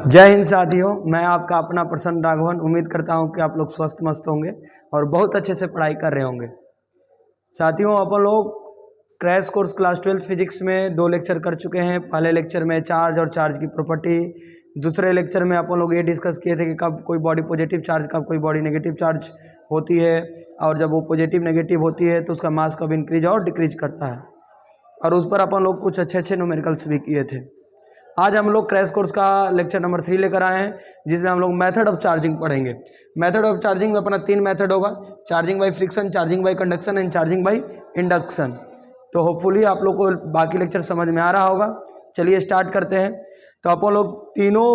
जय हिंद साथियों, मैं आपका अपना प्रसन्न राघवन। उम्मीद करता हूं कि आप लोग स्वस्थ मस्त होंगे और बहुत अच्छे से पढ़ाई कर रहे होंगे। साथियों, अपन लोग क्रैश कोर्स क्लास 12 फिजिक्स में 2 लेक्चर कर चुके हैं। पहले लेक्चर में चार्ज और चार्ज की प्रॉपर्टी, दूसरे लेक्चर में अपन लोग ये डिस्कस किए थे कि कब कोई बॉडी पॉजिटिव चार्ज, कब कोई बॉडी नेगेटिव चार्ज होती है, और जब वो पॉजिटिव नेगेटिव होती है तो उसका मास कब इंक्रीज और डिक्रीज करता है। और उस पर अपन लोग कुछ अच्छे अच्छे न्यूमेरिकल्स भी किए थे। आज हम लोग क्रैश कोर्स का लेक्चर नंबर 3 लेकर आए हैं, जिसमें हम लोग मेथड ऑफ चार्जिंग पढ़ेंगे। मेथड ऑफ चार्जिंग में अपना 3 मेथड होगा: charging by friction, charging by conduction and charging by induction. तो होपफुली आप लोग को बाकी लेक्चर समझ में आ रहा होगा। चलिए स्टार्ट करते हैं। तो अपन लोग तीनों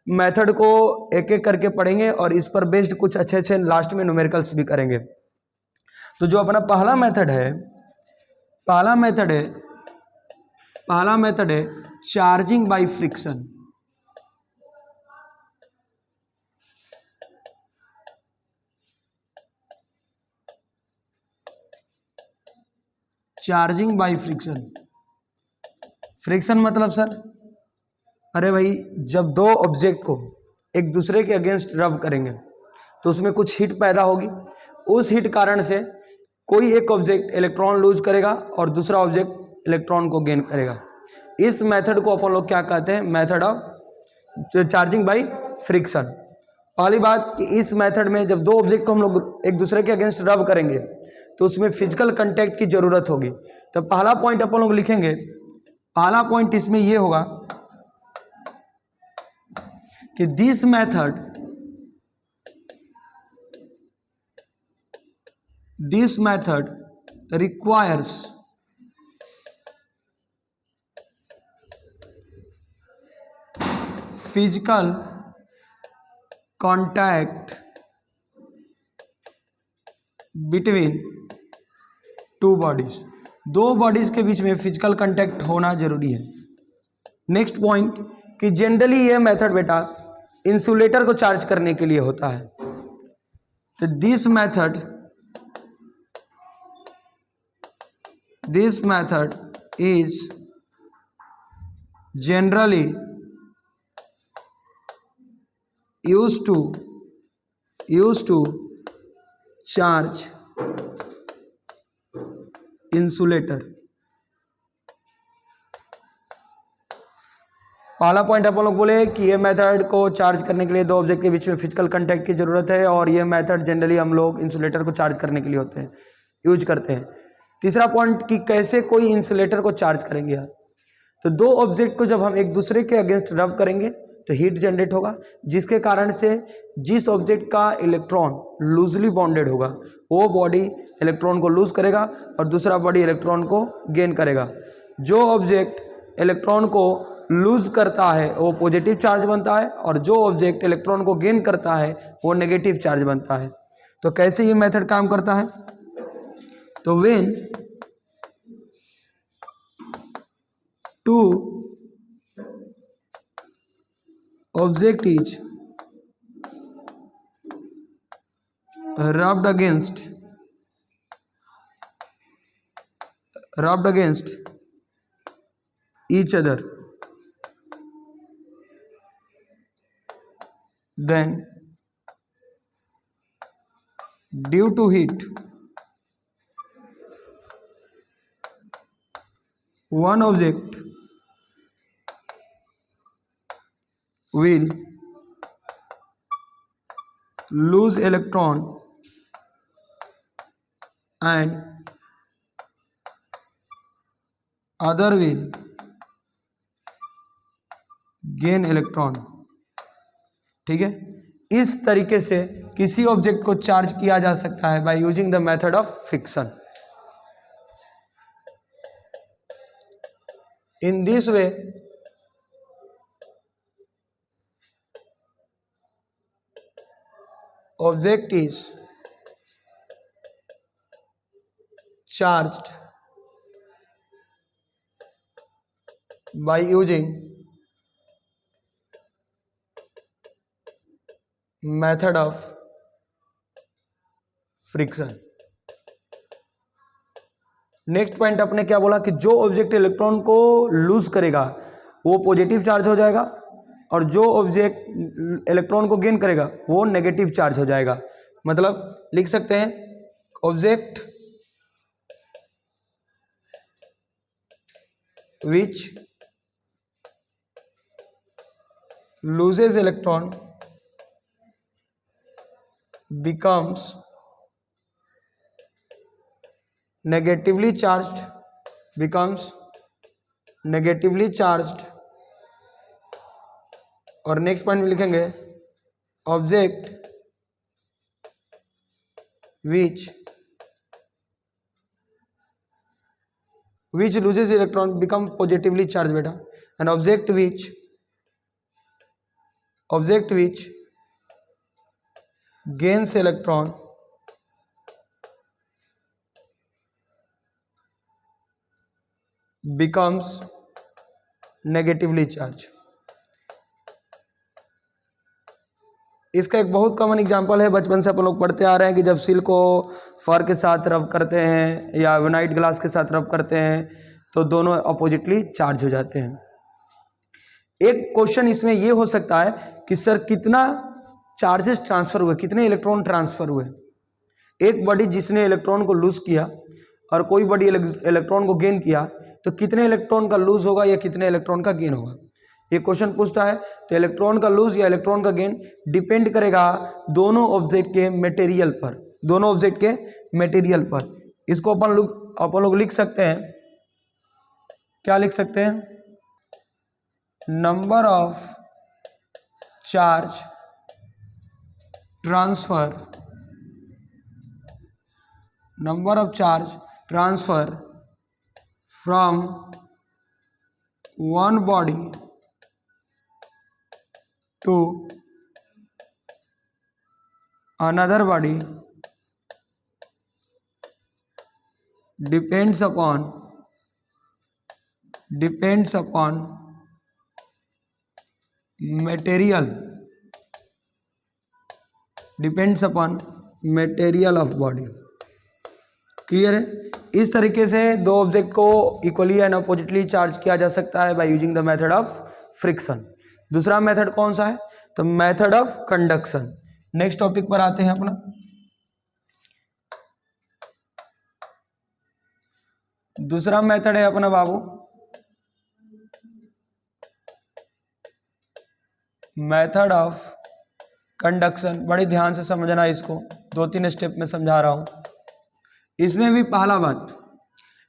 मेथड को एक एक करके पढ़ेंगे और इस पर बेस्ड कुछ अच्छे अच्छे लास्ट में न्यूमेरिकल्स भी करेंगे। तो जो अपना पहला मेथड है charging by friction. Charging by friction, friction मतलब सर, अरे भाई, जब दो ऑब्जेक्ट को एक दूसरे के अगेंस्ट रब करेंगे तो उसमें कुछ हीट पैदा होगी। उस हीट कारण से कोई एक ऑब्जेक्ट इलेक्ट्रॉन लूज करेगा और दूसरा ऑब्जेक्ट इलेक्ट्रॉन को गेन करेगा। इस मेथड को अपन लोग क्या कहते हैं? Method of charging by friction. पहली बात कि इस मेथड में जब दो ऑब्जेक्ट को हम लोग एक दूसरे के अगेंस्ट रब करेंगे तो उसमें फिजिकल कांटेक्ट की जरूरत होगी। तो पहला पॉइंट अपन लोग लिखेंगे, पहला पॉइंट इसमें यह होगा कि this method requires physical contact between two bodies। दो बॉडीज के बीच में फिजिकल कांटेक्ट होना जरूरी है। नेक्स्ट पॉइंट कि जनरली ये मेथड बेटा इंसुलेटर को चार्ज करने के लिए होता है। तो this method is generally used to charge insulator। पहला पॉइंट अपन लोग बोले कि ये मेथड को चार्ज करने के लिए दो ऑब्जेक्ट के बीच में फिजिकल कांटेक्ट की जरूरत है, और ये मेथड जनरली हम लोग इंसुलेटर को चार्ज करने के लिए यूज करते हैं। तीसरा पॉइंट कि कैसे कोई इंसुलेटर को चार्ज करेंगे यार। तो दो ऑब्जेक्ट को जब हम एक दूसरे के अगेंस्ट रब करेंगे तो हीट जनरेट होगा, जिसके कारण से जिस ऑब्जेक्ट का इलेक्ट्रॉन लूजली बॉन्डेड होगा वो बॉडी इलेक्ट्रॉन को लूज करेगा और दूसरा बॉडी इलेक्ट्रॉन को गेन करेगा। जो ऑब्जेक्ट इलेक्ट्रॉन को लूज करता है वो पॉजिटिव चार्ज बनता है, और जो ऑब्जेक्ट इलेक्ट्रॉन को गेन करता है वो नेगेटिव चार्ज बनता है। तो कैसे ये मेथड काम करता है? तो when two object is rubbed against each other, then due to heat one object will lose electron and other will gain electron। ठीक है, इस तरीके से किसी ऑब्जेक्ट को चार्ज किया जा सकता है by using the method of friction. In this way object is charged by using method of friction. Next point अपने क्या बोला कि जो ऑब्जेक्ट इलेक्ट्रॉन को लूज करेगा वो पॉजिटिव चार्ज हो जाएगा और जो ऑब्जेक्ट इलेक्ट्रॉन को गेन करेगा वो नेगेटिव चार्ज हो जाएगा। मतलब लिख सकते हैं object which loses electron becomes negatively charged और नेक्स्ट पॉइंट में लिखेंगे object which loses electron become positively charge बेटा and object which gains electron becomes negatively charged। इसका एक बहुत कॉमन एग्जांपल है, बचपन से अपन लोग पढ़ते आ रहे हैं कि जब सिल को फर के साथ रब करते हैं या विनाइट ग्लास के साथ रब करते हैं तो दोनों अपोजिटली चार्ज हो जाते हैं। एक क्वेश्चन इसमें यह हो सकता है कि सर कितना चार्जेस ट्रांसफर हुए, कितने इलेक्ट्रॉन ट्रांसफर हुए। एक बॉडी जिसने इलेक्ट्रॉन को लूज किया और कोई बॉडी इलेक्ट्रॉन को गेन किया तो कितने इलेक्ट्रॉन का लूज होगा या कितने इलेक्ट्रॉन का गेन होगा, ये क्वेश्चन पूछता है। तो इलेक्ट्रॉन का लूज या इलेक्ट्रॉन का गेन डिपेंड करेगा दोनों ऑब्जेक्ट के मटेरियल पर, इसको अपन लोग लिख सकते हैं, क्या लिख सकते हैं, number of charge transfer from one body to another body depends upon material of body। Clear है। इस तरीके से दो ऑब्जेक्ट को इक्वली एंड अपोजिटली चार्ज किया जा सकता है by using the method of friction. दूसरा मेथड कौन सा है, तो method of conduction. Next topic पर आते हैं अपना। दूसरा मेथड है अपना बाबू मेथड ऑफ कंडक्शन। बड़ी ध्यान से समझना इसको, 2-3 स्टेप में समझा रहा हूं। इसमें भी पहला बात,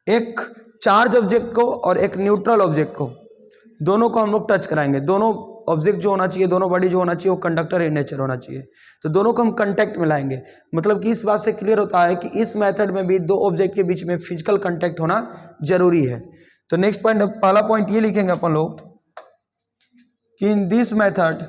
एक चार्ज ऑब्जेक्ट को और एक न्यूट्रल ऑब्जेक्ट को, दोनों को हम लोग टच कराएंगे। दोनों ऑब्जेक्ट जो होना चाहिए, दोनों बॉडी जो होना चाहिए वो कंडक्टर इन नेचर होना चाहिए, तो दोनों को हम कांटेक्ट में लाएंगे। मतलब कि इस बात से क्लियर होता है कि इस मेथड में भी दो ऑब्जेक्ट के बीच में फिजिकल कांटेक्ट होना जरूरी है। तो नेक्स्ट पॉइंट, पहला पॉइंट ये लिखेंगे अपन लोग कि in this method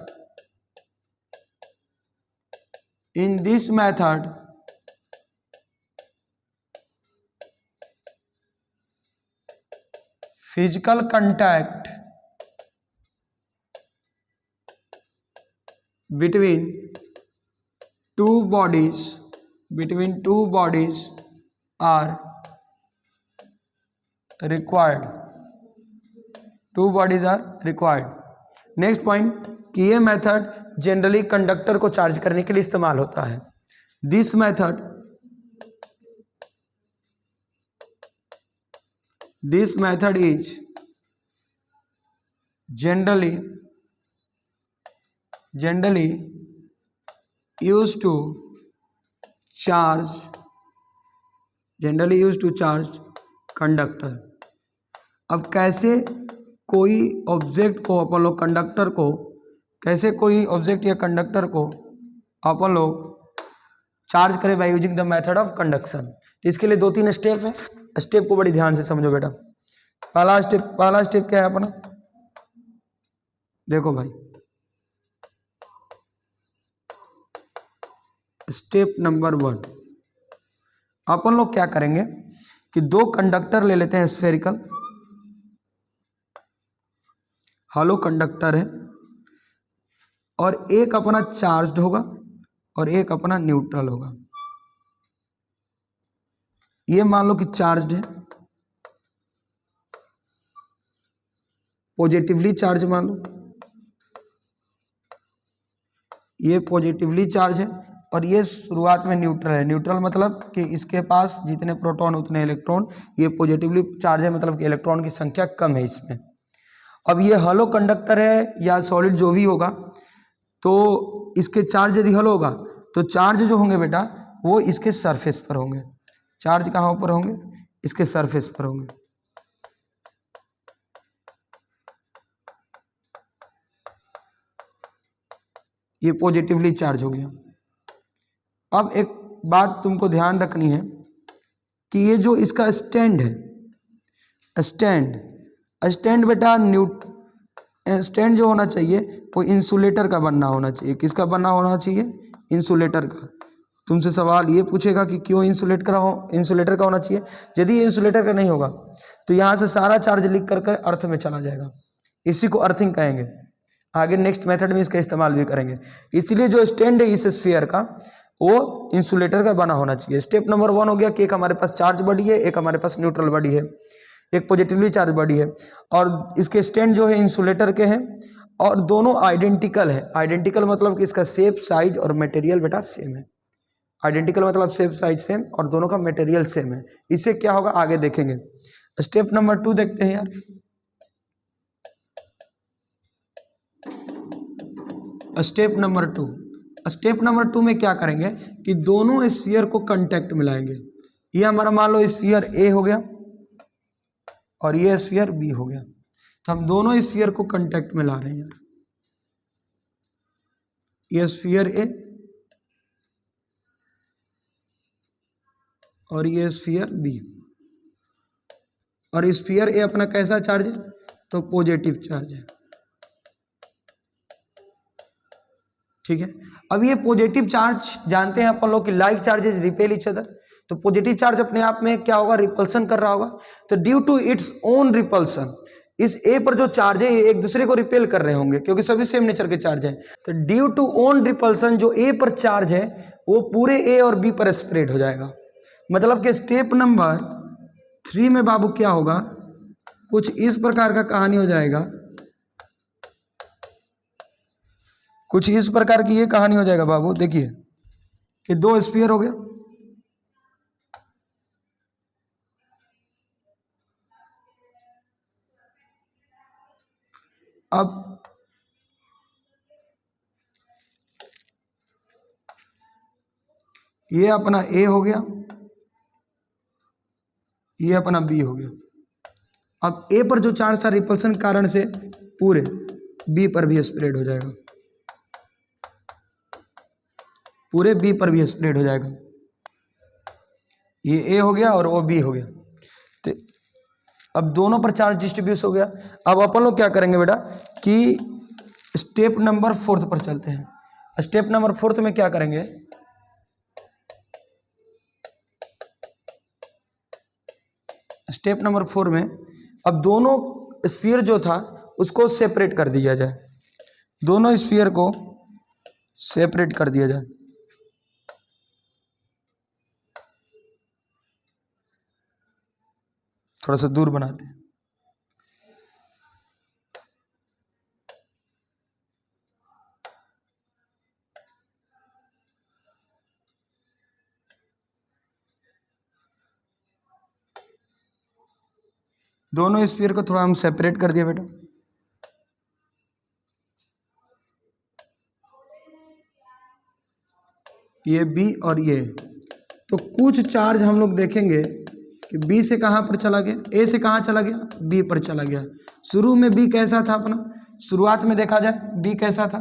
physical contact between two bodies are required। Next point कि ये मेथड जनरली कंडक्टर को चार्ज करने के लिए इस्तेमाल होता है। This method is generally used to charge conductor। अब कैसे कोई ऑब्जेक्ट को अपन लोग कंडक्टर को, कैसे कोई ऑब्जेक्ट या कंडक्टर को अपन लोग चार्ज करें by using the method of conduction. तो इसके लिए 2-3 स्टेप है, स्टेप को बड़ी ध्यान से समझो बेटा। पहला स्टेप क्या है अपना, देखो भाई, स्टेप नंबर 1, अपन लोग क्या करेंगे कि 2 कंडक्टर ले लेते हैं, स्फेरिकल हॉलो कंडक्टर है, और एक अपना चार्ज्ड होगा और एक अपना न्यूट्रल होगा। ये मान लो कि चार्ज्ड है, पॉजिटिवली चार्ज मान लो, ये पॉजिटिवली चार्ज है और ये शुरुआत में न्यूट्रल है। न्यूट्रल मतलब कि इसके पास जितने प्रोटॉन उतने इलेक्ट्रॉन, ये पॉजिटिवली चार्ज है मतलब कि इलेक्ट्रॉन की संख्या कम है इसमें। अब ये हलो कंडक्टर है या सॉलिड जो भी होगा, तो इसके चार्ज यदि हलो होगा तो चार्ज जो होंगे बेटा वो इसके सरफेस पर होंगे। चार्ज कहाँ पर होंगे? इसके सरफेस पर होंगे। ये पॉजिटिवली चार्ज हो गया। अब एक बात तुमको ध्यान रखनी है कि ये जो इसका स्टैंड है, स्टैंड बेटा स्टैंड जो होना चाहिए वो इंसुलेटर का बनना होना चाहिए। किसका बनना होना चाहिए? इंसुलेटर का। तुमसे सवाल ये पूछेगा कि क्यों इंसुलेटर का होना चाहिए। यदि ये इंसुलेटर का नहीं होगा तो यहाँ से सारा चार्ज लीक कर अर्थ में चला जाएगा। इसी को अर्थिंग कहेंगे। आगे नेक्स्ट मेथड में इसका इस्तेमाल भी करेंगे। इसलिए जो स्टैंड है इस स्फीयर का वो इंसुलेटर का बना होना चाहिए। स्टेप नंबर 1 हो गया कि एक हमारे पास चार्ज बॉडी है, एक हमारे पास न्यूट्रल बॉडी है, एक पॉजिटिवली चार्ज बॉडी है और इसके स्टैंड जो है इंसुलेटर के हैं और दोनों आइडेंटिकल है। आइडेंटिकल मतलब कि इसका शेप, साइज और मटेरियल बेटा सेम है। आइडेंटिकल मतलब शेप, साइज सेम और दोनों का मटेरियल सेम है। इससे क्या होगा आगे देखेंगे। स्टेप नंबर 2 देखते हैं यार। स्टेप नंबर 2 में क्या करेंगे कि दोनों स्फीयर को कांटेक्ट मिलाएंगे। ये हमारा मान लो स्फीयर ए हो गया और ये स्फीयर बी हो गया, तो हम दोनों स्फीयर को कांटेक्ट मिला रहे हैं। ये स्फीयर ए और ये स्फीयर बी, और स्फीयर ए अपना कैसा चार्ज है? तो पॉजिटिव चार्ज है। ठीक है। अब ये पॉजिटिव चार्ज जानते हैं अपन लोग कि like charges repel each other, तो पॉजिटिव चार्ज अपने आप में क्या होगा? रिपल्सन कर रहा होगा। तो due to its own repulsion, इस ए पर जो चार्ज है ये एक दूसरे को रिपेल कर रहे होंगे क्योंकि सभी सेम नेचर के चार्ज हैं। तो ड्यू टू ओन रिपल्सन जो ए पर चार्ज है वो पूरे ए और बी पर स्प्रेड हो जाएगा। मतलब कि स्टेप नंबर 3 में बाबू क्या होगा? कुछ इस प्रकार का कहानी हो जाएगा। कुछ इस प्रकार की ये कहानी हो जाएगा बाबू। देखिए कि 2 स्फीयर हो गया, अब ये अपना ए हो गया, ये अपना बी हो गया। अब ए पर जो चार्ज था रिपल्सन कारण से पूरे बी पर भी स्प्रेड हो जाएगा, पूरे बी पर भी स्प्रेड हो जाएगा। ये ए हो गया और वो बी हो गया। तो अब दोनों पर चार्ज डिस्ट्रीब्यूट हो गया। अब अपन लोग क्या करेंगे बेटा कि स्टेप नंबर 4 पर चलते हैं। स्टेप नंबर 4 में क्या करेंगे? स्टेप नंबर 4 में अब दोनों स्फीयर जो था उसको सेपरेट कर दिया जाए। दोनों स्फीयर को सेपरेट कर दिया जाए। थोड़ा सा दूर बनाते हैं। दोनों स्फीयर को थोड़ा हम सेपरेट कर दिया बेटा। ये बी और ये, तो कुछ चार्ज हम लोग देखेंगे कि बी से कहाँ पर चला गया? ए से कहाँ चला गया? बी पर चला गया। शुरू में बी कैसा था अपना? शुरुआत में देखा जाए बी कैसा था?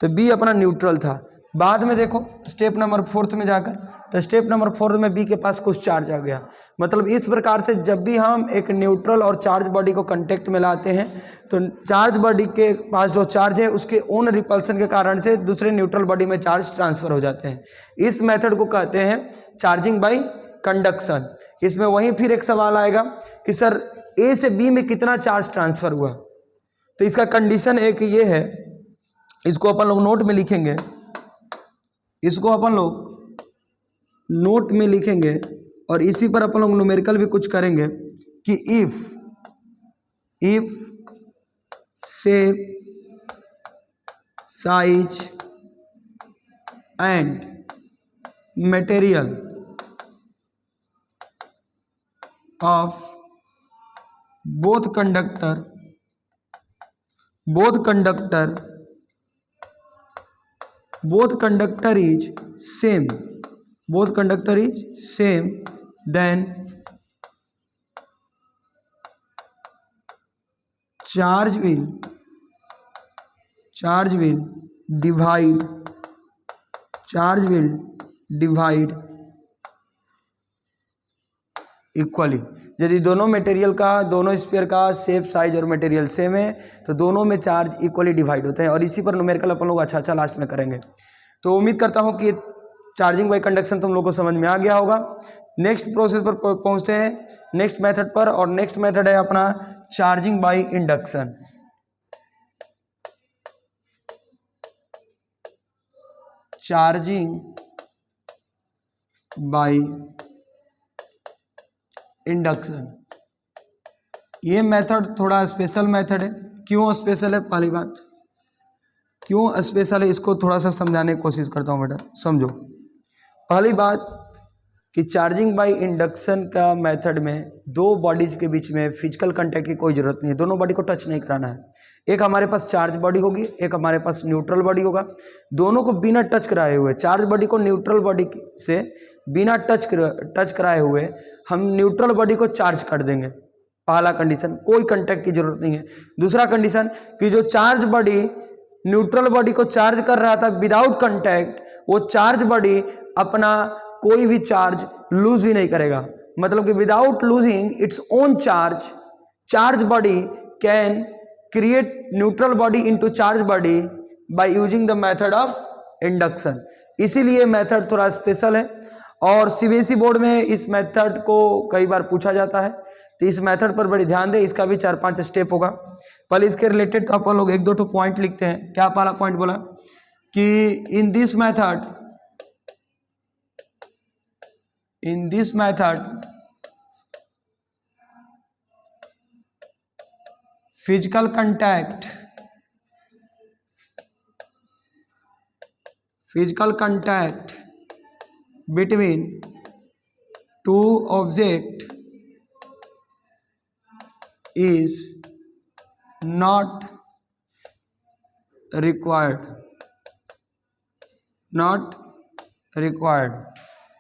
तो बी अपना न्यूट्रल था। बाद में देखो स्टेप नंबर 4 में जाकर, तो स्टेप नंबर 4 में बी के पास कुछ चार्ज आ गया। मतलब इस प्रकार से जब भी हम एक न्यूट्रल और चार्ज बॉडी को कांटेक्ट में लाते हैं तो चार्ज बॉडी के पास जो चार्ज है उसके ओन रिपल्सन के कारण से दूसरे न्यूट्रल बॉडी में चार्ज ट्रांसफर हो जाते हैं। इस मेथड को कहते हैं चार्जिंग बाई कंडक्शन। इसमें वहीं फिर एक सवाल आएगा कि सर ए से बी में कितना चार्ज ट्रांसफर हुआ? तो इसका कंडीशन एक ये है, इसको अपन लोग नोट में लिखेंगे, इसको अपन लोग नोट में लिखेंगे और इसी पर अपन लोग न्यूमेरिकल भी कुछ करेंगे कि if shape, size and material of both conductor is same, then charge will divide equally. यदि दोनों मटेरियल का, दोनों स्फीयर का शेप, साइज और मटेरियल सेम है तो दोनों में चार्ज इक्वली डिवाइड होते हैं। और इसी पर न्यूमेरिकल अपन लोग अच्छा लास्ट में करेंगे। तो उम्मीद करता हूँ कि चार्जिंग बाय कंडक्शन तुम लोग को समझ में आ गया होगा। नेक्स्ट प्रोसेस पर पहुँचते हैं, नेक्स्ट मेथड पर, और नेक्स्ट मेथड है अपना charging by induction. Charging by induction, ये मेथड थोड़ा स्पेशल मेथड है। क्यों स्पेशल है? पहली बात क्यों स्पेशल है इसको थोड़ा सा समझाने की कोशिश करता हूँ बेटा, समझो। पहली बात कि चार्जिंग बाय इंडक्शन का मेथड में दो बॉडीज के बीच में फिजिकल कांटेक्ट की कोई ज़रूरत नहीं है, दोनों बॉडी को टच नहीं कराना है। एक हमारे पास चार्ज बॉडी होगी, एक हमारे पास न्यूट्रल बॉडी होगा। दोनों को बिना टच कराए हुए, चार्ज बॉडी को न्यूट्रल बॉडी से बिना टच कराए हुए हम न्यूट्रल बॉडी को चार्ज कर देंगे। पहला कंडीशन, कोई कांटेक्ट की जरूरत नहीं है। दूसरा कंडीशन कि जो चार्ज बॉडी न्यूट्रल बॉडी को चार्ज कर रहा था विदाउट कांटेक्ट, वो चार्ज बॉडी अपना कोई भी चार्ज लूज भी नहीं करेगा। मतलब कि without losing its own charge, charge body can create neutral body into charge body by using the method of induction. इसीलिए मेथड थोड़ा स्पेशल है और सीबीएसई बोर्ड में इस मेथड को कई बार पूछा जाता है। तो इस मेथड पर बड़ी ध्यान दें, इसका भी 4-5 स्टेप होगा। पहले इसके रिलेटेड तो अपन लोग 1-2 पॉइंट लिखते हैं। क्या पहला पॉइंट बोला कि in this method physical contact between two object is not required.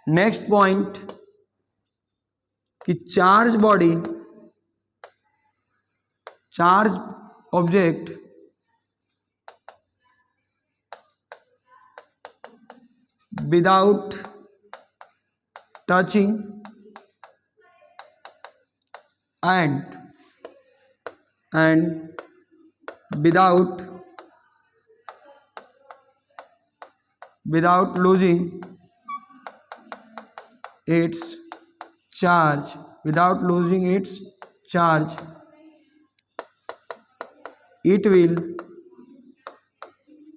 Next point कि charge object without touching and without losing its charge, it will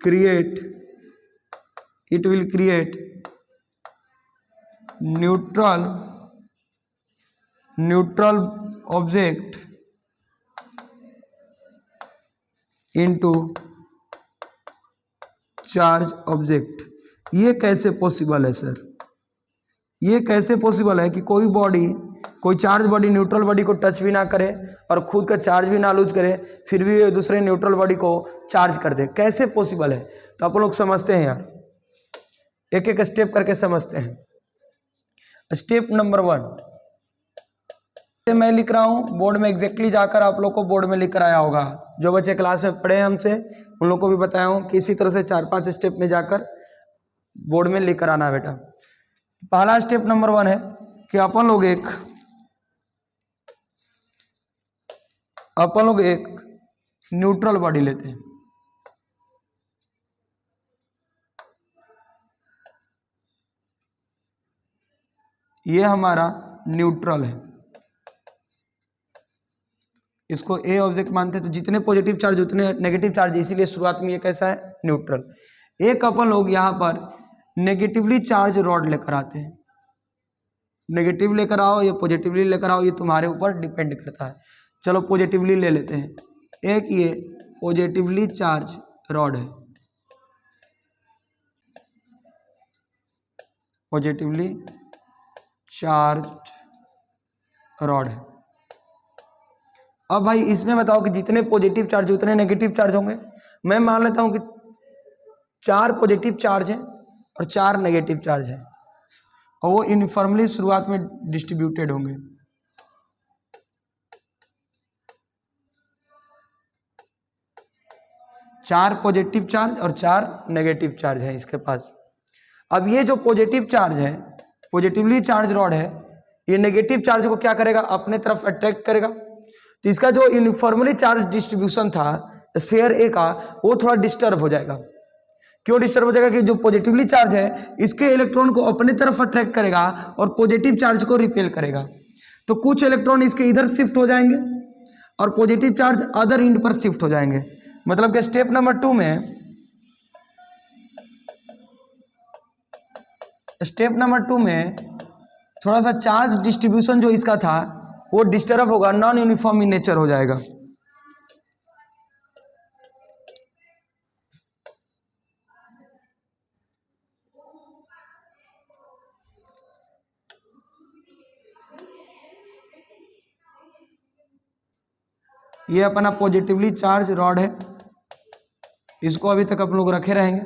create neutral object into charge object. ये कैसे possible है sir? ये कैसे possible है कि कोई charge body neutral body को टच भी ना करे और खुद का चार्ज भी ना लूज करे, फिर भी दूसरे न्यूट्रल बॉडी को चार्ज कर दे? कैसे पॉसिबल है? तो आप लोग समझते हैं यार, एक एक स्टेप करके समझते हैं। स्टेप नंबर 1 मैं लिख रहा हूं, बोर्ड में एग्जैक्टली जाकर आप लोग को बोर्ड में लिख कर आया होगा। जो बच्चे क्लास में पढ़े हैं हमसे उन लोग को भी बताया हूं कि इसी तरह से 4-5 स्टेप में जाकर बोर्ड में लिख कर आना बेटा। पहला स्टेप नंबर 1 है कि अपन लोग एक न्यूट्रल बॉडी लेते हैं। ये हमारा न्यूट्रल है, इसको ए ऑब्जेक्ट मानते हैं। तो जितने पॉजिटिव चार्ज उतने नेगेटिव चार्ज, इसीलिए शुरुआत में ये कैसा है? न्यूट्रल। एक अपन लोग यहाँ पर नेगेटिवली चार्ज रॉड लेकर आते हैं। नेगेटिव लेकर आओ या पॉजिटिवली लेकर आओ, ये तुम्हारे ऊपर डिपेंड करता है। चलो पॉजिटिवली ले लेते हैं। एक ये पॉजिटिवली चार्ज रॉड है, पॉजिटिवली चार्ज रॉड है। अब भाई इसमें बताओ कि जितने पॉजिटिव चार्ज उतने नेगेटिव चार्ज होंगे। मैं मान लेता हूं कि 4 पॉजिटिव चार्ज हैं और 4 नेगेटिव चार्ज हैं और वो यूनिफॉर्मली शुरुआत में डिस्ट्रीब्यूटेड होंगे। चार पॉजिटिव चार्ज और 4 नेगेटिव चार्ज है इसके पास। अब ये जो पॉजिटिव चार्ज है, पॉजिटिवली चार्ज रॉड है, ये नेगेटिव चार्ज को क्या करेगा, अपने तरफ अट्रैक्ट करेगा। तो इसका जो यूनिफॉर्मली चार्ज डिस्ट्रीब्यूशन था स्फीयर ए का, वो थोड़ा डिस्टर्ब हो जाएगा। क्यों डिस्टर्ब हो जाएगा कि जो पॉजिटिवली चार्ज है इसके इलेक्ट्रॉन को अपने तरफ अट्रैक्ट करेगा और पॉजिटिव चार्ज को रिपेल करेगा। तो कुछ इलेक्ट्रॉन इसके इधर शिफ्ट हो जाएंगे और पॉजिटिव चार्ज अदर एंड पर शिफ्ट हो जाएंगे। मतलब कि स्टेप नंबर 2 में थोड़ा सा चार्ज डिस्ट्रीब्यूशन जो इसका था वो डिस्टर्ब होगा, नॉन यूनिफॉर्म इन नेचर हो जाएगा। ये अपना पॉजिटिवली चार्ज रॉड है, इसको अभी तक आप लोग रखे रहेंगे।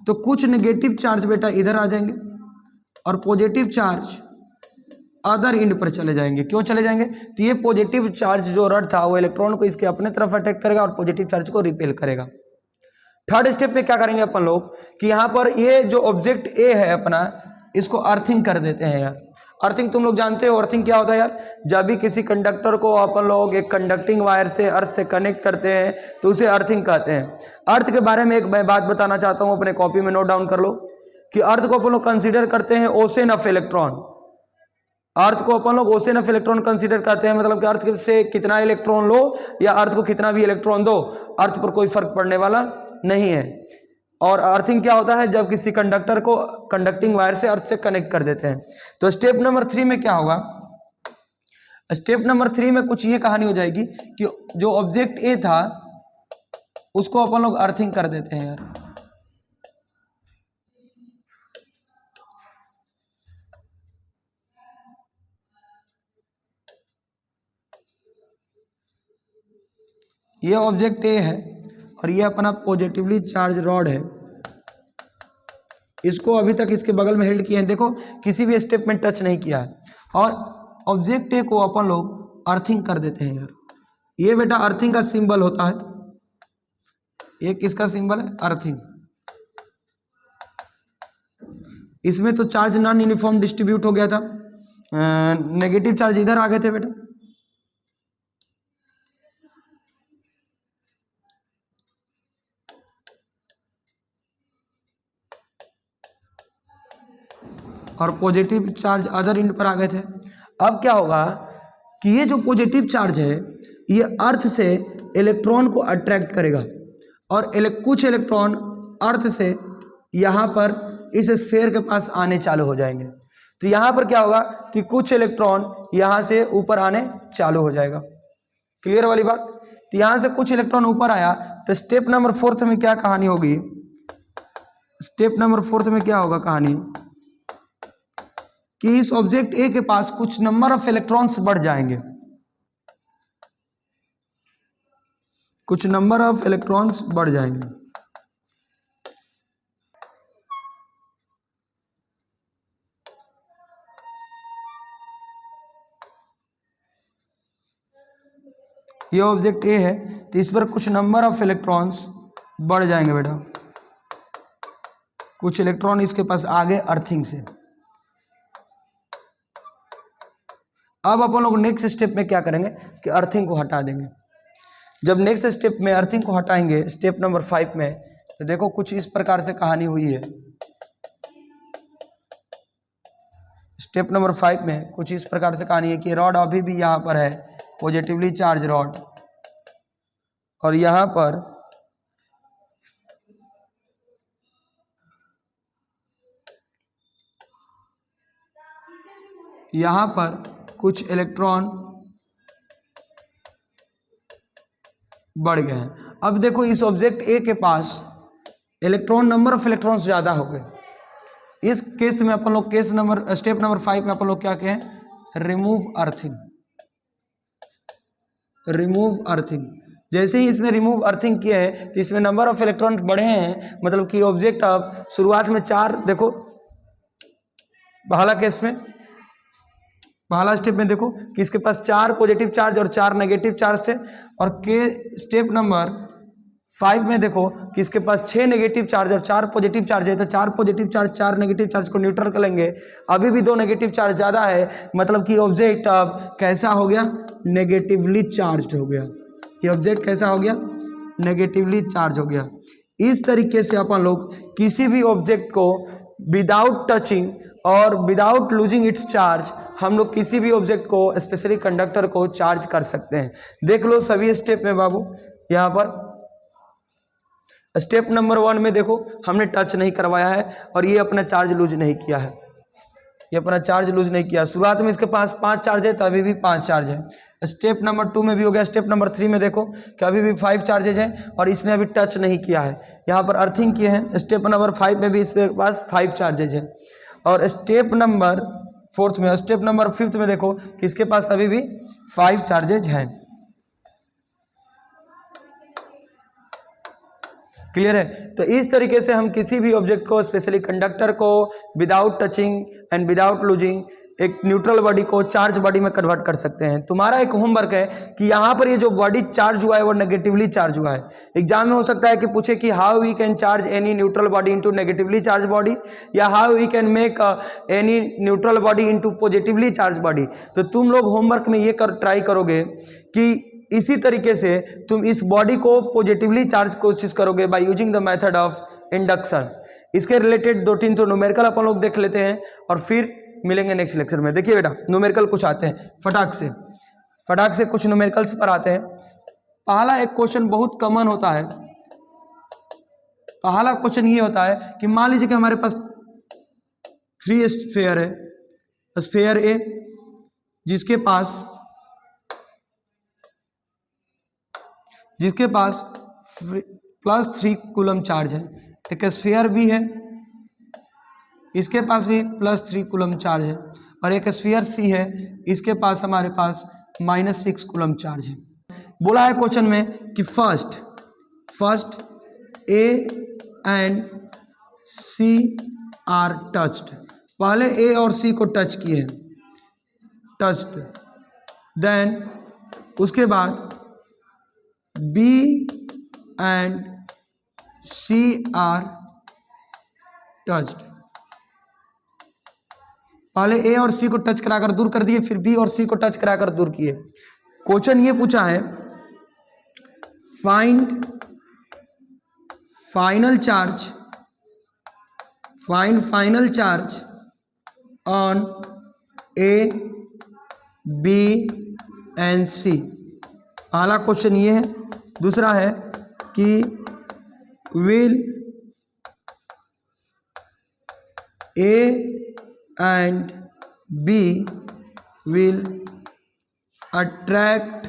तो कुछ नेगेटिव चार्ज बेटा इधर आ जाएंगे और पॉजिटिव चार्ज अदर एंड पर चले जाएंगे। क्यों चले जाएंगे, तो ये पॉजिटिव चार्ज जो रॉड था वो इलेक्ट्रॉन को इसके अपने तरफ अट्रैक्ट करेगा और पॉजिटिव चार्ज को रिपेल करेगा। थर्ड स्टेप में क्या करेंगे अपन लोग कि यहाँ पर ये जो ऑब्जेक्ट ए है अपना, इसको अर्थिंग कर देते हैं यार। अर्थिंग तुम लोग जानते हो अर्थिंग क्या होता है यार, जब भी किसी कंडक्टर को अपन लोग एक कंडक्टिंग वायर से अर्थ से कनेक्ट करते हैं तो उसे अर्थिंग कहते हैं। अर्थ के बारे में एक मैं बात बताना चाहता हूँ, अपने कॉपी में नोट डाउन कर लो कि अर्थ को अपन लोग कंसिडर करते हैं ओशन ऑफ इलेक्ट्रॉन। अर्थ को अपन लोग ओशन ऑफ इलेक्ट्रॉन कंसीडर करते हैं, मतलब कि अर्थ से कितना इलेक्ट्रॉन लो या अर्थ को कितना भी इलेक्ट्रॉन दो, अर्थ पर कोई फर्क पड़ने वाला नहीं है। और अर्थिंग क्या होता है, जब किसी कंडक्टर को कंडक्टिंग वायर से अर्थ से कनेक्ट कर देते हैं। तो स्टेप नंबर 3 में क्या होगा, स्टेप नंबर 3 में कुछ ये कहानी हो जाएगी कि जो ऑब्जेक्ट ए था उसको अपन लोग अर्थिंग कर देते हैं यार। ये ऑब्जेक्ट ए है और ये अपना पॉजिटिवली चार्ज रॉड है, इसको अभी तक इसके बगल में हेल्ड किए हैं, देखो किसी भी स्टेप में टच नहीं किया है। और ऑब्जेक्ट ए को अपन लोग अर्थिंग कर देते हैं यार। ये बेटा अर्थिंग का सिंबल होता है, ये किसका सिंबल है, अर्थिंग। इसमें तो चार्ज नॉन यूनिफॉर्म डिस्ट्रीब्यूट हो गया था, नेगेटिव चार्ज इधर आ गए थे बेटा। और पॉजिटिव चार्ज अदर एंड पर आ गए थे। अब क्या होगा कि ये जो पॉजिटिव चार्ज है ये अर्थ से इलेक्ट्रॉन को अट्रैक्ट करेगा और कुछ इलेक्ट्रॉन अर्थ से यहाँ पर इस स्फीयर के पास आने चालू हो जाएंगे। तो यहाँ पर क्या होगा कि कुछ इलेक्ट्रॉन यहाँ से ऊपर आने चालू हो जाएगा। क्लियर वाली बात। तो यहाँ से कुछ इलेक्ट्रॉन ऊपर आया तो स्टेप नंबर 4 में क्या कहानी होगी, स्टेप नंबर 4 में क्या होगा कहानी कि इस ऑब्जेक्ट ए के पास कुछ नंबर ऑफ इलेक्ट्रॉन्स बढ़ जाएंगे, कुछ नंबर ऑफ इलेक्ट्रॉन्स बढ़ जाएंगे। ये ऑब्जेक्ट ए है तो इस पर कुछ नंबर ऑफ इलेक्ट्रॉन्स बढ़ जाएंगे बेटा, कुछ इलेक्ट्रॉन इसके पास आगे अर्थिंग से। अब अपन लोग नेक्स्ट स्टेप में क्या करेंगे कि अर्थिंग को हटा देंगे। जब नेक्स्ट स्टेप में अर्थिंग को हटाएंगे स्टेप नंबर 5 में, तो देखो कुछ इस प्रकार से कहानी हुई है। स्टेप नंबर 5 में कुछ इस प्रकार से कहानी है कि रॉड अभी भी यहाँ पर है, पॉजिटिवली चार्ज रॉड, और यहाँ पर कुछ इलेक्ट्रॉन बढ़ गए हैं। अब देखो इस ऑब्जेक्ट ए के पास इलेक्ट्रॉन नंबर ऑफ इलेक्ट्रॉन्स ज़्यादा हो गए, इस केस में अपन लोग स्टेप नंबर 5 में अपन लोग क्या कहें, रिमूव अर्थिंग। रिमूव अर्थिंग, जैसे ही इसमें रिमूव अर्थिंग किया है तो इसमें नंबर ऑफ इलेक्ट्रॉन बढ़े हैं, मतलब कि ऑब्जेक्ट अब शुरुआत में 4, देखो पहला केस में, पहला स्टेप में देखो कि इसके पास 4 पॉजिटिव चार्ज और 4 नेगेटिव चार्ज थे, और के स्टेप नंबर 5 में देखो कि इसके पास 6 नेगेटिव चार्ज और 4 पॉजिटिव चार्ज है, तो 4 पॉजिटिव चार्ज 4 नेगेटिव चार्ज को न्यूट्रल कर लेंगे। अभी भी 2 नेगेटिव चार्ज ज़्यादा है, मतलब कि ऑब्जेक्ट अब कैसा हो गया, नेगेटिवली चार्ज हो गया। ये ऑब्जेक्ट कैसा हो गया, नेगेटिवली चार्ज हो गया। इस तरीके से अपन लोग किसी भी ऑब्जेक्ट को विदाउट टचिंग और विदाउट लूजिंग इट्स चार्ज हम लोग किसी भी ऑब्जेक्ट को, स्पेशली कंडक्टर को, चार्ज कर सकते हैं। देख लो सभी स्टेप में बाबू, यहाँ पर स्टेप नंबर 1 में देखो हमने टच नहीं करवाया है और ये अपना चार्ज लूज नहीं किया है, ये अपना चार्ज लूज नहीं किया। शुरुआत में इसके पास 5 चार्ज है तो अभी भी 5 चार्ज है। स्टेप नंबर 2 में भी हो गया। स्टेप नंबर 3 में देखो कि अभी भी 5 चार्जेज हैं और इसने अभी टच नहीं किया है, यहाँ पर अर्थिंग किए हैं। स्टेप नंबर 5 में भी इसके पास 5 चार्जेज हैं। और स्टेप नंबर 4 में, स्टेप नंबर 5 में देखो कि इसके पास अभी भी 5 चार्जेज हैं। क्लियर है? तो इस तरीके से हम किसी भी ऑब्जेक्ट को, स्पेशली कंडक्टर को, without touching and without losing एक न्यूट्रल बॉडी को चार्ज बॉडी में कन्वर्ट कर सकते हैं। तुम्हारा एक होमवर्क है कि यहाँ पर ये जो बॉडी चार्ज हुआ है वो नेगेटिवली चार्ज हुआ है। एग्जाम में हो सकता है कि पूछे कि how we can charge any neutral body into negatively charge body, या how we can make any neutral body into positively charge body. तो तुम लोग होमवर्क में ये ट्राई करोगे कि इसी तरीके से तुम इस बॉडी को पॉजिटिवली चार्ज कोशिश करोगे by using the method of induction. इसके रिलेटेड 2-3 तो न्यूमेरिकल अपन लोग देख लेते हैं और फिर मिलेंगे नेक्स्ट लेक्चर में। देखिए बेटा, न्यूमेरिकल कुछ आते हैं फटाक से कुछ न्यूमेरिकल्स पर आते हैं। पहला एक क्वेश्चन बहुत कॉमन होता है। पहला क्वेश्चन ये होता है कि मान लीजिए कि हमारे पास 3 स्फीयर है, स्फीयर ए जिसके पास +3 कूलम चार्ज है। एक स्फीयर बी है, इसके पास भी +3 कूलम चार्ज है, और एक स्फीयर सी है, इसके पास हमारे पास -6 कूलम चार्ज है। बोला है क्वेश्चन में कि first A and C are touched. पहले ए और सी को टच किए, टच्ड, देन उसके बाद B and C are touched. पहले ए और सी को टच कराकर दूर कर दिए, फिर बी और सी को टच कराकर दूर किए। क्वेश्चन ये पूछा है, find final charge on A B and C. पहला क्वेश्चन ये है। दूसरा है कि will A and B will attract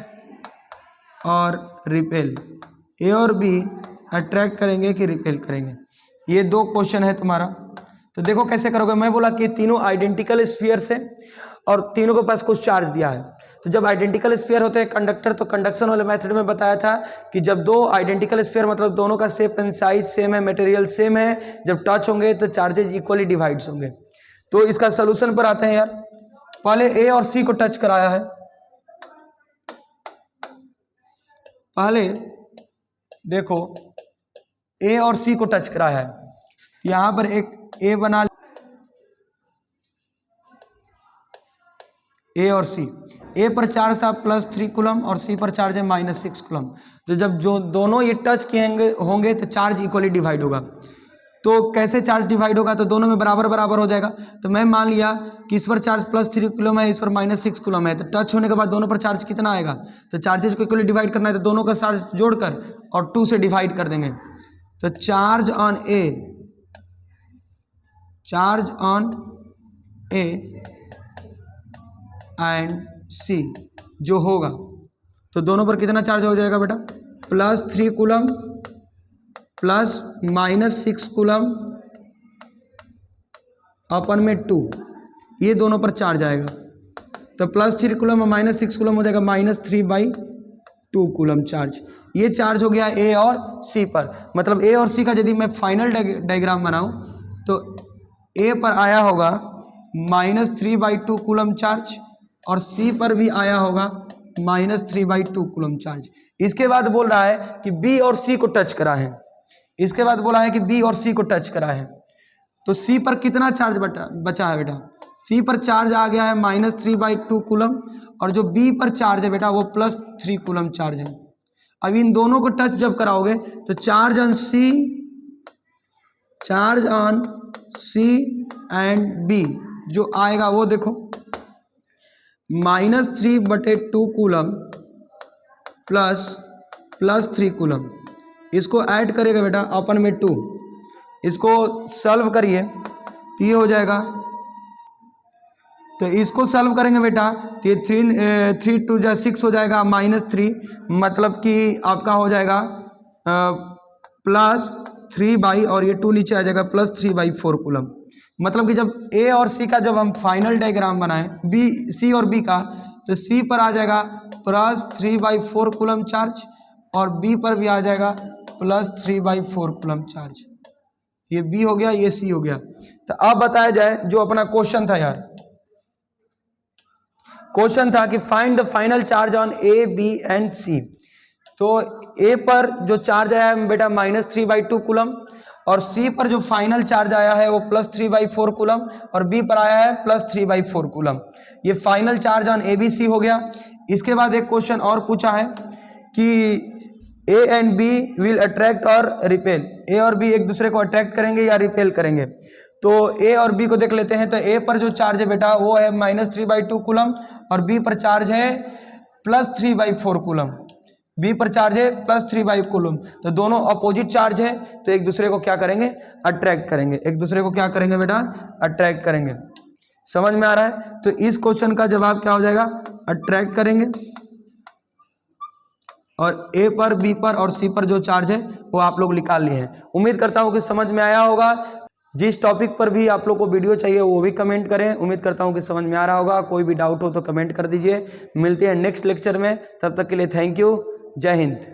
और रिपेल। ए और बी अट्रैक्ट करेंगे कि रिपेल करेंगे। ये 2 क्वेश्चन है तुम्हारा। तो देखो कैसे करोगे। मैं बोला कि तीनों आइडेंटिकल स्फीयर्स है और तीनों के पास कुछ चार्ज दिया है। तो जब आइडेंटिकल स्फीयर होते हैं कंडक्टर, तो कंडक्शन वाले मेथड में बताया था कि जब 2 आइडेंटिकल स्फीयर, मतलब दोनों का शेप एंड साइज सेम है, मटेरियल सेम है, जब टच होंगे तो चार्जेज इक्वली डिवाइड्स होंगे। तो इसका सोल्यूशन पर आते हैं यार। पहले ए और सी को टच कराया है। पहले देखो ए और सी को टच कराया है, यहां पर एक ए बना, ए और सी। ए पर चार्ज था +3 कूलम और सी पर चार्ज है -6 कूलम। तो जब जो दोनों ये टच किए होंगे तो चार्ज इक्वली डिवाइड होगा। तो कैसे चार्ज डिवाइड होगा? तो दोनों में बराबर बराबर हो जाएगा। तो मैं मान लिया कि इस पर चार्ज +3 कूलम है, इस पर -6 कूलम है, तो टच होने के बाद दोनों पर चार्ज कितना आएगा? तो चार्जेस को इक्वली डिवाइड करना है, तो दोनों का चार्ज जोड़कर और 2 से डिवाइड कर देंगे। तो चार्ज ऑन ए एंड सी जो होगा, तो दोनों पर कितना चार्ज हो जाएगा बेटा? +3 कूलम प्लस -6 कूलम अपन में 2, ये दोनों पर चार्ज आएगा तो +3 कूलम और -6 कूलम हो जाएगा -3/2 कूलम चार्ज। ये चार्ज हो गया ए और सी पर। मतलब ए और सी का यदि मैं फाइनल डायग्राम बनाऊं तो ए पर आया होगा -3/2 कूलम चार्ज और सी पर भी आया होगा -3/2 कूलम चार्ज। इसके बाद बोल रहा है कि बी और सी को टच करा है। इसके बाद बोला है कि बी और सी को टच करा है तो सी पर कितना चार्ज बचा है बेटा? सी पर चार्ज आ गया है -3/2 कूलम और जो बी पर चार्ज है बेटा वो +3 कूलम चार्ज है। अब इन दोनों को टच जब कराओगे तो charge on C and B जो आएगा वो देखो -3/2 कूलम +3 कूलम। इसको ऐड करेगा बेटा अपन में 2, इसको सॉल्व करिए तो ये हो जाएगा। तो इसको सॉल्व करेंगे बेटा तो ये 3 2 जा 6 हो जाएगा -3, मतलब कि आपका हो जाएगा +3 और ये 2 नीचे आ जाएगा +3/4 कूलम। मतलब कि जब ए और सी का जब हम फाइनल डायग्राम बनाएं बी सी और बी का तो सी पर आ जाएगा +3/4 कूलम चार्ज और बी पर भी आ जाएगा +3/4 कूलम चार्ज। ये बी हो गया, ये सी हो गया। तो अब बताया जाए जो अपना क्वेश्चन था यार, क्वेश्चन था कि find the final charge on A B and C. तो ए पर जो चार्ज आया है बेटा -3/2 कूलम और सी पर जो फाइनल चार्ज आया है वो +3/4 कूलम और बी पर आया है +3/4 कूलम। ये final charge on A B C हो गया। इसके बाद एक क्वेश्चन और पूछा है कि A and B will attract और रिपेल, ए और बी एक दूसरे को अट्रैक्ट करेंगे या रिपेल करेंगे। तो ए और बी को देख लेते हैं। तो ए पर जो चार्ज है बेटा वो है -3/2 कूलम और बी पर चार्ज है +3/4 कूलम। बी पर चार्ज है +3/4 कूलम। तो दोनों अपोजिट चार्ज है तो एक दूसरे को क्या करेंगे? अट्रैक्ट करेंगे। एक दूसरे को क्या करेंगे बेटा? अट्रैक्ट करेंगे। समझ में आ रहा है? तो इस क्वेश्चन का जवाब क्या हो जाएगा? अट्रैक्ट करेंगे। और ए पर बी पर और सी पर जो चार्ज है वो आप लोग निकाल लिए हैं। उम्मीद करता हूँ कि समझ में आया होगा। जिस टॉपिक पर भी आप लोग को वीडियो चाहिए वो भी कमेंट करें। उम्मीद करता हूँ कि समझ में आ रहा होगा। कोई भी डाउट हो तो कमेंट कर दीजिए। मिलते हैं नेक्स्ट लेक्चर में, तब तक के लिए थैंक यू। जय हिंद।